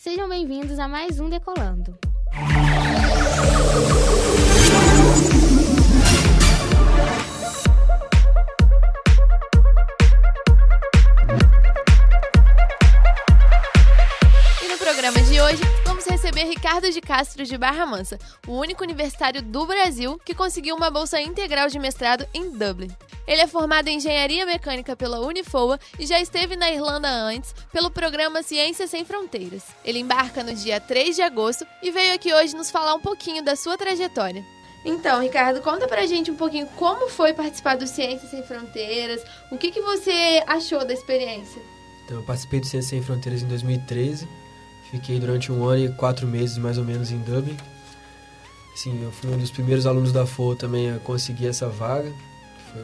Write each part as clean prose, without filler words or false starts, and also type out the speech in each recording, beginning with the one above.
Sejam bem-vindos a mais um Decolando. E no programa de hoje, vamos receber Ricardo de Castro de Barra Mansa, o único universitário do Brasil que conseguiu uma bolsa integral de mestrado em Dublin. Ele é formado em Engenharia Mecânica pela Unifoa e já esteve na Irlanda antes pelo programa Ciências Sem Fronteiras. Ele embarca no dia 3 de agosto e veio aqui hoje nos falar um pouquinho da sua trajetória. Então, Ricardo, conta pra gente um pouquinho como foi participar do Ciências Sem Fronteiras, o que você achou da experiência? Então, eu participei do Ciências Sem Fronteiras em 2013, fiquei durante 1 ano e 4 meses mais ou menos em Dublin. Assim, eu fui um dos primeiros alunos da FOA também a conseguir essa vaga. Foi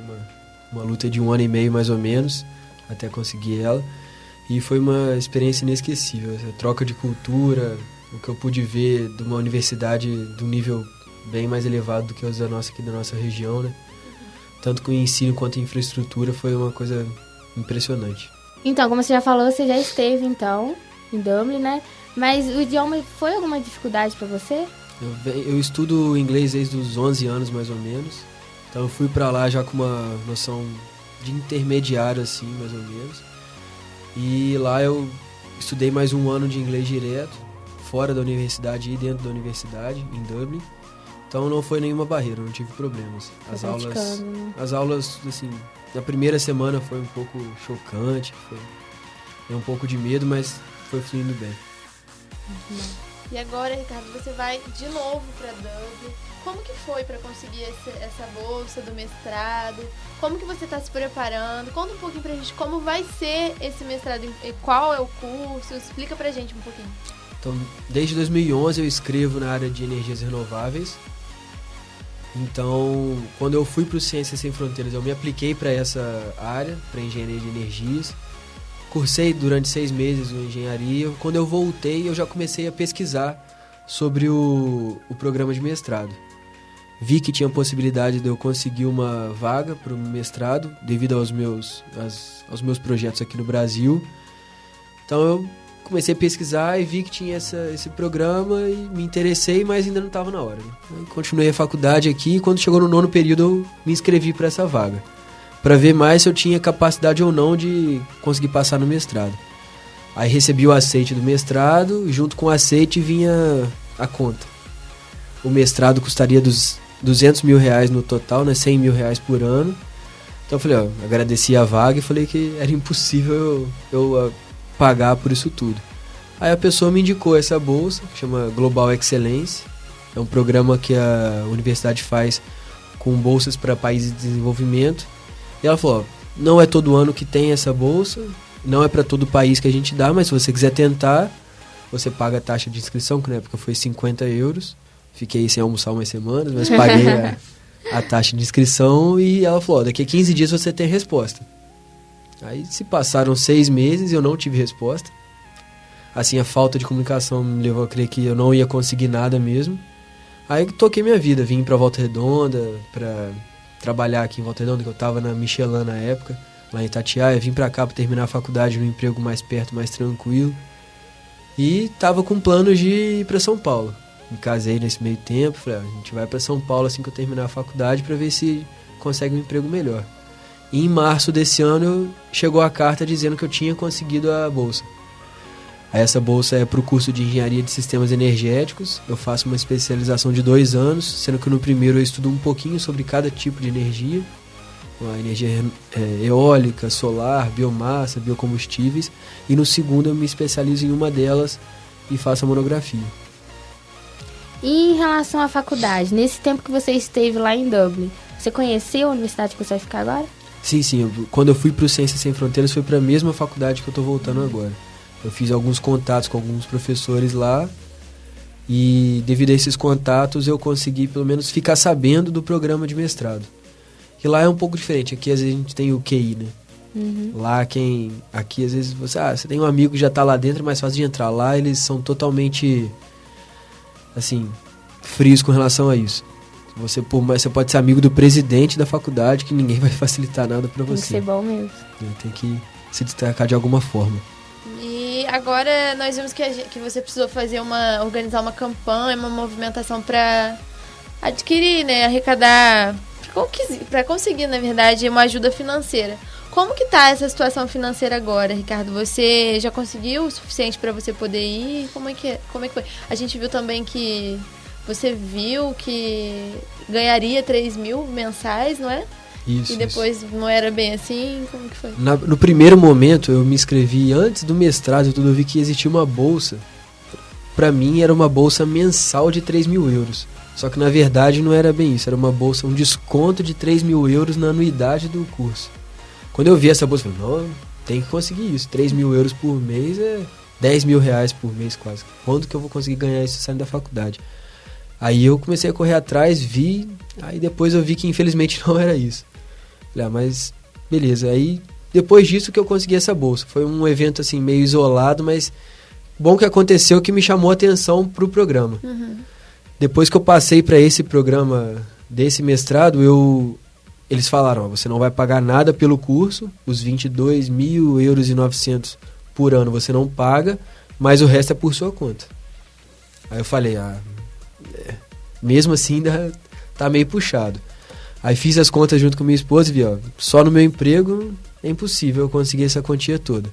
uma luta de 1 ano e meio, mais ou menos, até conseguir ela. E foi uma experiência inesquecível. A troca de cultura, o que eu pude ver de uma universidade de um nível bem mais elevado do que os da nossa, aqui da nossa região, né? Tanto com o ensino quanto a infraestrutura, foi uma coisa impressionante. Então, como você já falou, você já esteve, então, em Dublin, né? Mas o idioma foi alguma dificuldade para você? Eu estudo inglês desde os 11 anos, mais ou menos. Então eu fui pra lá já com uma noção de intermediário, assim, mais ou menos. E lá eu estudei mais 1 ano de inglês direto, fora da universidade e dentro da universidade, em Dublin. Então não foi nenhuma barreira, não tive problemas. As aulas, assim, na primeira semana foi um pouco chocante, deu um pouco de medo, mas foi fluindo bem. E agora, Ricardo, você vai de novo para Dublin. Como que foi para conseguir essa bolsa do mestrado? Como que você está se preparando? Conta um pouquinho pra gente como vai ser esse mestrado, qual é o curso, explica pra gente um pouquinho. Então, desde 2011 eu escrevo na área de energias renováveis. Então, quando eu fui para o Ciências Sem Fronteiras, eu me apliquei para essa área, para engenharia de energias. Cursei durante 6 meses o engenharia. Quando eu voltei, eu já comecei a pesquisar sobre o programa de mestrado. Vi que tinha possibilidade de eu conseguir uma vaga para o mestrado, devido aos meus projetos aqui no Brasil. Então eu comecei a pesquisar e vi que tinha esse programa e me interessei, mas ainda não estava na hora, né? Eu continuei a faculdade aqui e quando chegou no 9º período eu me inscrevi para essa vaga, para ver mais se eu tinha capacidade ou não de conseguir passar no mestrado. Aí recebi o aceite do mestrado e junto com o aceite vinha a conta. O mestrado custaria R$200 mil no total, né? R$100 mil por ano. Então eu falei, agradeci a vaga e falei que era impossível eu pagar por isso tudo. Aí a pessoa me indicou essa bolsa, que chama Global Excellence. É um programa que a universidade faz com bolsas para países de desenvolvimento. E ela falou, não é todo ano que tem essa bolsa, não é para todo país que a gente dá, mas se você quiser tentar, você paga a taxa de inscrição, que na época foi €50. Fiquei sem almoçar umas semanas, mas paguei a taxa de inscrição e ela falou, daqui a 15 dias você tem a resposta. Aí se passaram 6 meses e eu não tive resposta. Assim, a falta de comunicação me levou a crer que eu não ia conseguir nada mesmo. Aí toquei minha vida, vim pra Volta Redonda, pra trabalhar aqui em Volta Redonda, que eu tava na Michelin na época, lá em Itatiaia. Vim pra cá pra terminar a faculdade num emprego mais perto, mais tranquilo. E tava com planos de ir pra São Paulo. Me casei nesse meio tempo, falei, a gente vai pra São Paulo assim que eu terminar a faculdade pra ver se consegue um emprego melhor. E em março desse ano chegou a carta dizendo que eu tinha conseguido a bolsa. Aí essa bolsa é pro curso de Engenharia de Sistemas Energéticos. Eu faço uma especialização de 2 anos, sendo que no primeiro eu estudo um pouquinho sobre cada tipo de energia. A energia eólica, solar, biomassa, biocombustíveis. E no segundo eu me especializo em uma delas e faço a monografia. E em relação à faculdade, nesse tempo que você esteve lá em Dublin, você conheceu a universidade que você vai ficar agora? Sim. Quando eu fui para o Ciências Sem Fronteiras foi para a mesma faculdade que eu estou voltando agora. Eu fiz alguns contatos com alguns professores lá e devido a esses contatos eu consegui pelo menos ficar sabendo do programa de mestrado. Que lá é um pouco diferente, aqui às vezes a gente tem o QI, né? Uhum. Lá aqui às vezes você tem um amigo que já está lá dentro, é mais fácil de entrar. Lá eles são totalmente, assim, frios com relação a isso. Você pode ser amigo do presidente da faculdade, que ninguém vai facilitar nada pra você. Tem que ser bom mesmo. Tem que se destacar de alguma forma. E E agora nós vimos que você precisou organizar uma campanha, uma movimentação para adquirir, né, arrecadar, para conseguir, na verdade, uma ajuda financeira. Como que tá essa situação financeira agora, Ricardo? Você já conseguiu o suficiente para você poder ir? Como é que foi? A gente viu também que você viu que ganharia 3 mil mensais, não é? Isso. E depois não era bem assim? Como que foi? No primeiro momento, eu me inscrevi antes do mestrado e tudo, eu vi que existia uma bolsa. Para mim, era uma bolsa mensal de 3 mil euros. Só que, na verdade, não era bem isso. Era uma bolsa, um desconto de 3 mil euros na anuidade do curso. Quando eu vi essa bolsa, eu falei, não, tem que conseguir isso. 3 mil euros por mês é 10 mil reais por mês quase. Quando que eu vou conseguir ganhar isso saindo da faculdade? Aí eu comecei a correr atrás, vi, aí depois eu vi que infelizmente não era isso. Falei, mas beleza. Aí depois disso que eu consegui essa bolsa. Foi um evento assim meio isolado, mas bom que aconteceu que me chamou a atenção pro programa. Uhum. Depois que eu passei para esse programa desse mestrado, eles falaram, você não vai pagar nada pelo curso, os 22.900 euros por ano você não paga, mas o resto é por sua conta. Aí eu falei, mesmo assim ainda tá meio puxado. Aí fiz as contas junto com minha esposa e vi, só no meu emprego é impossível eu conseguir essa quantia toda.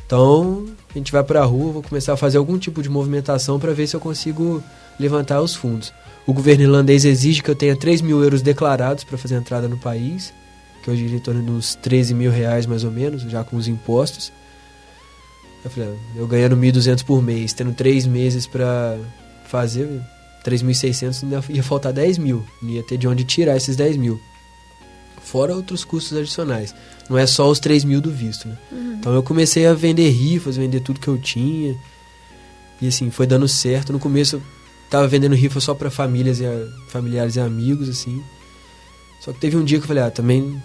Então, a gente vai pra rua, vou começar a fazer algum tipo de movimentação para ver se eu consigo levantar os fundos. O governo irlandês exige que eu tenha 3 mil euros declarados para fazer entrada no país, que hoje gira em torno dos 13 mil reais mais ou menos, já com os impostos. Eu falei, eu ganhando 1.200 por mês, tendo 3 meses para fazer 3.600, ainda ia faltar 10 mil, não ia ter de onde tirar esses 10 mil. Fora outros custos adicionais, não é só os 3 mil do visto, né? Uhum. Então eu comecei a vender rifas, vender tudo que eu tinha, e assim, foi dando certo. No começo eu tava vendendo rifa só para familiares e amigos, assim. Só que teve um dia que eu falei, também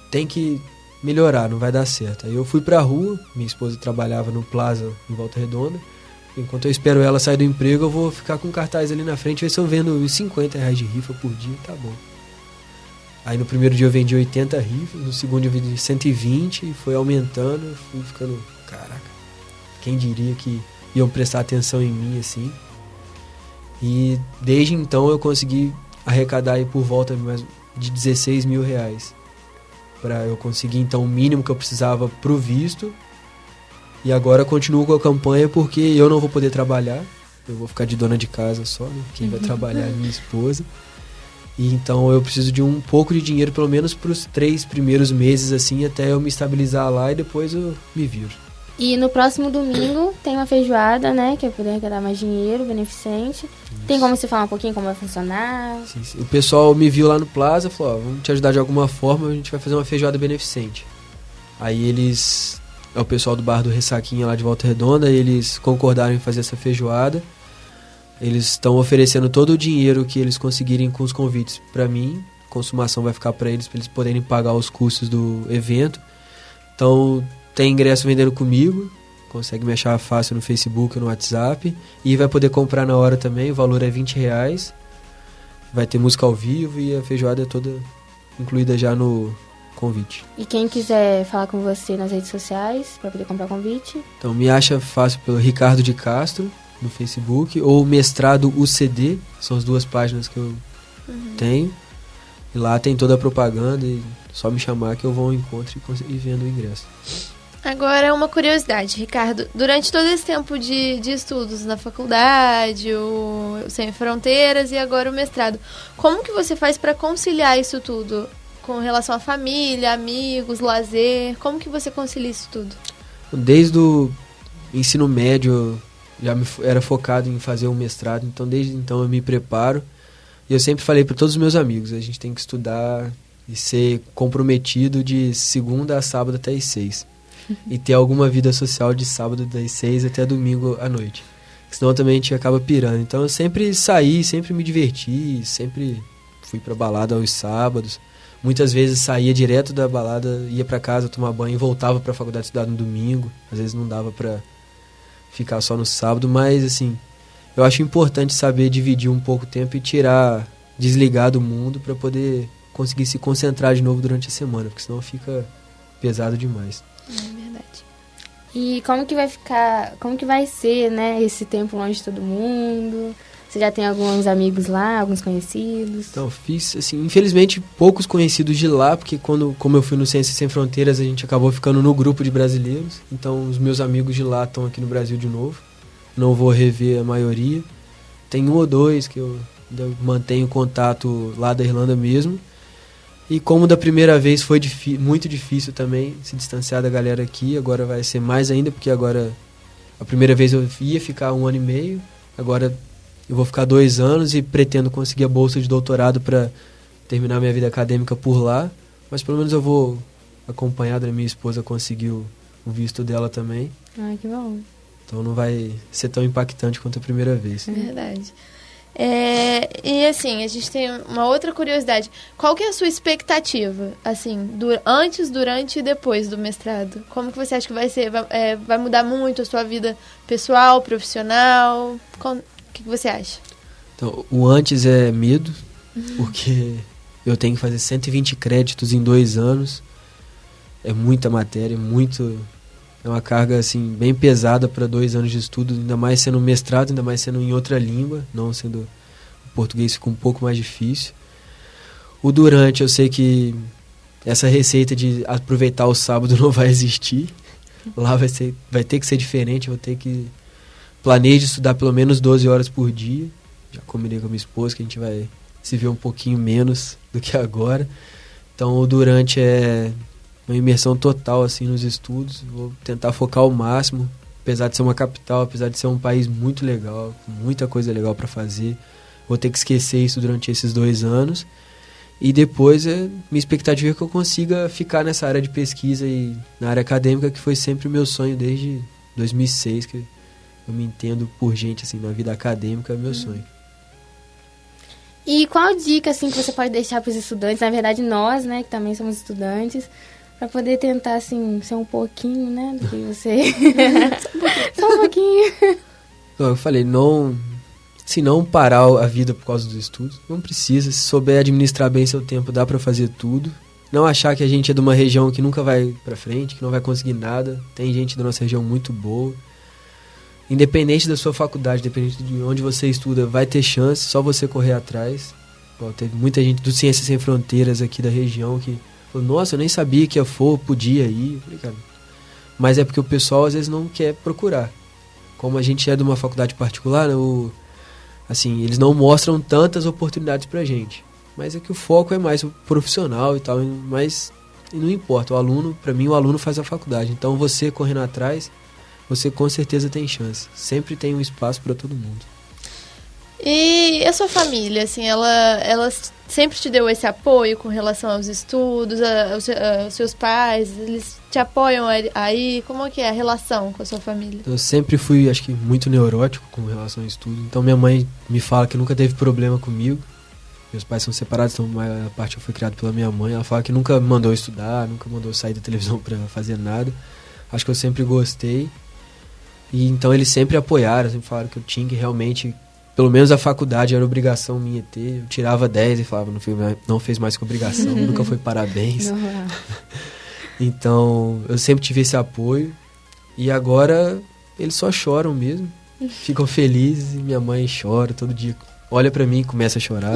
tem que melhorar, não vai dar certo. Aí eu fui pra rua, minha esposa trabalhava no Plaza, em Volta Redonda. Enquanto eu espero ela sair do emprego, eu vou ficar com cartaz ali na frente, ver se eu vendo os 50 reais de rifa por dia, tá bom. Aí no primeiro dia eu vendi 80 rifas, no segundo eu vendi 120, e foi aumentando, eu fui ficando, caraca, quem diria que iam prestar atenção em mim, assim. E desde então eu consegui arrecadar aí por volta de 16 mil reais. Para eu conseguir então o mínimo que eu precisava pro visto. E agora continuo com a campanha porque eu não vou poder trabalhar. Eu vou ficar de dona de casa só, né? Quem vai trabalhar é minha esposa. E então eu preciso de um pouco de dinheiro, pelo menos pros 3 primeiros meses, assim, até eu me estabilizar lá e depois eu me viro. E no próximo domingo tem uma feijoada, né? Que é poder arrecadar mais dinheiro, beneficente. Isso. Tem como você falar um pouquinho como vai funcionar? Sim, sim. O pessoal me viu lá no Plaza e falou, vamos te ajudar de alguma forma, a gente vai fazer uma feijoada beneficente. Aí é o pessoal do bar do Ressaquinha lá de Volta Redonda, eles concordaram em fazer essa feijoada. Eles estão oferecendo todo o dinheiro que eles conseguirem com os convites para mim. A consumação vai ficar para eles poderem pagar os custos do evento. Então tem ingresso vendendo comigo, consegue me achar fácil no Facebook ou no WhatsApp, e vai poder comprar na hora também, o valor é 20 reais, vai ter música ao vivo e a feijoada é toda incluída já no convite. E quem quiser falar com você nas redes sociais para poder comprar o convite? Então me acha fácil pelo Ricardo de Castro no Facebook, ou Mestrado UCD, são as 2 páginas que eu tenho, e lá tem toda a propaganda, e só me chamar que eu vou ao encontro e vendo o ingresso. Agora, uma curiosidade, Ricardo. Durante todo esse tempo de estudos na faculdade, o Sem Fronteiras e agora o mestrado, como que você faz para conciliar isso tudo? Com relação à família, amigos, lazer, como que você concilia isso tudo? Desde o ensino médio, já era focado em fazer um mestrado, então desde então eu me preparo. E eu sempre falei para todos os meus amigos, a gente tem que estudar e ser comprometido de segunda a sábado até às 6. E ter alguma vida social de sábado das 6 até domingo à noite. Senão também a gente acaba pirando. Então eu sempre saí, sempre me diverti, sempre fui pra balada aos sábados. Muitas vezes saía direto da balada, ia pra casa tomar banho e voltava pra faculdade estudar no domingo. Às vezes não dava pra ficar só no sábado, mas assim, eu acho importante saber dividir um pouco o tempo e desligar do mundo pra poder conseguir se concentrar de novo durante a semana, porque senão fica pesado demais. É verdade. E como que vai ficar, como que vai ser, né, esse tempo longe de todo mundo? Você já tem alguns amigos lá, alguns conhecidos? Então, fiz, assim, infelizmente, poucos conhecidos de lá, porque como eu fui no Ciências Sem Fronteiras, a gente acabou ficando no grupo de brasileiros. Então, os meus amigos de lá estão aqui no Brasil de novo. Não vou rever a maioria. Tem um ou dois que eu ainda mantenho contato lá da Irlanda mesmo. E como da primeira vez foi muito difícil também se distanciar da galera aqui, agora vai ser mais ainda, porque agora a primeira vez eu ia ficar 1 ano e meio, agora eu vou ficar 2 anos e pretendo conseguir a bolsa de doutorado para terminar minha vida acadêmica por lá, mas pelo menos eu vou acompanhar da minha esposa conseguir o visto dela também. Ah, que bom. Então não vai ser tão impactante quanto a primeira vez. É verdade. E assim, a gente tem uma outra curiosidade. Qual que é a sua expectativa, assim, antes, durante e depois do mestrado? Como que você acha que vai ser? Vai mudar muito a sua vida pessoal, profissional? O que você acha? Então, o antes é medo, porque eu tenho que fazer 120 créditos em 2 anos. É muita matéria, é uma carga assim, bem pesada para 2 anos de estudo, ainda mais sendo mestrado, ainda mais sendo em outra língua, não sendo o português, fica um pouco mais difícil. O durante, eu sei que essa receita de aproveitar o sábado não vai existir. Lá vai ter que ser diferente, eu vou ter que planejar estudar pelo menos 12 horas por dia. Já combinei com a minha esposa que a gente vai se ver um pouquinho menos do que agora. Então o durante é uma imersão total assim nos estudos. Vou tentar focar ao máximo, apesar de ser uma capital, apesar de ser um país muito legal, com muita coisa legal para fazer. Vou ter que esquecer isso durante esses 2 anos. E depois, minha expectativa é que eu consiga ficar nessa área de pesquisa e na área acadêmica, que foi sempre o meu sonho desde 2006, que eu me entendo por gente assim, na vida acadêmica, é meu sonho. E qual dica assim, que você pode deixar para os estudantes, na verdade nós, né, que também somos estudantes, para poder tentar, assim, ser um pouquinho, né, do que você... Só um pouquinho. Eu falei, não parar a vida por causa dos estudos. Não precisa. Se souber administrar bem seu tempo, dá para fazer tudo. Não achar que a gente é de uma região que nunca vai para frente, que não vai conseguir nada. Tem gente da nossa região muito boa. Independente da sua faculdade, independente de onde você estuda, vai ter chance, só você correr atrás. Bom, teve muita gente do Ciências Sem Fronteiras aqui da região que... Nossa, eu nem sabia que podia ir. Eu falei, cara, mas é porque o pessoal às vezes não quer procurar. Como a gente é de uma faculdade particular, né, assim, eles não mostram tantas oportunidades pra gente. Mas é que o foco é mais o profissional e tal, mas não importa. O aluno, pra mim, o aluno faz a faculdade. Então você correndo atrás, você com certeza tem chance. Sempre tem um espaço pra todo mundo. E a sua família, assim, ela sempre te deu esse apoio com relação aos estudos, aos seus pais? Eles te apoiam aí? Como é que é a relação com a sua família? Eu sempre fui, acho que, muito neurótico com relação ao estudo. Então minha mãe me fala que nunca teve problema comigo. Meus pais são separados, então a parte eu fui criado pela minha mãe. Ela fala que nunca me mandou estudar, nunca mandou sair da televisão pra fazer nada. Acho que eu sempre gostei. E então eles sempre apoiaram, sempre falaram que eu tinha que realmente... Pelo menos a faculdade era obrigação minha ter. Eu tirava 10 e falava, não fez mais que obrigação, nunca foi parabéns. Então, eu sempre tive esse apoio. E agora, eles só choram mesmo. Ficam felizes e minha mãe chora todo dia. Olha pra mim e começa a chorar.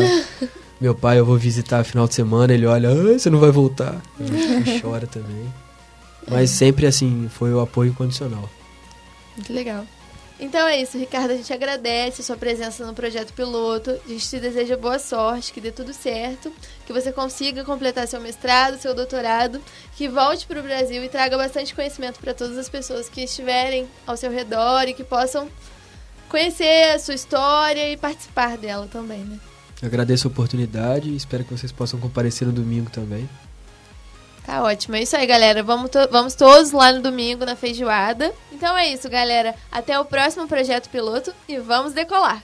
Meu pai, eu vou visitar final de semana, ele olha, você não vai voltar. E chora também. Mas sempre assim, foi o apoio incondicional. Muito legal. Então é isso, Ricardo, a gente agradece a sua presença no Projeto Piloto, a gente te deseja boa sorte, que dê tudo certo, que você consiga completar seu mestrado, seu doutorado, que volte para o Brasil e traga bastante conhecimento para todas as pessoas que estiverem ao seu redor e que possam conhecer a sua história e participar dela também, né? Eu agradeço a oportunidade e espero que vocês possam comparecer no domingo também. Tá ótimo, é isso aí, galera. Vamos todos lá no domingo na feijoada. Então é isso, galera. Até o próximo Projeto Piloto e vamos decolar!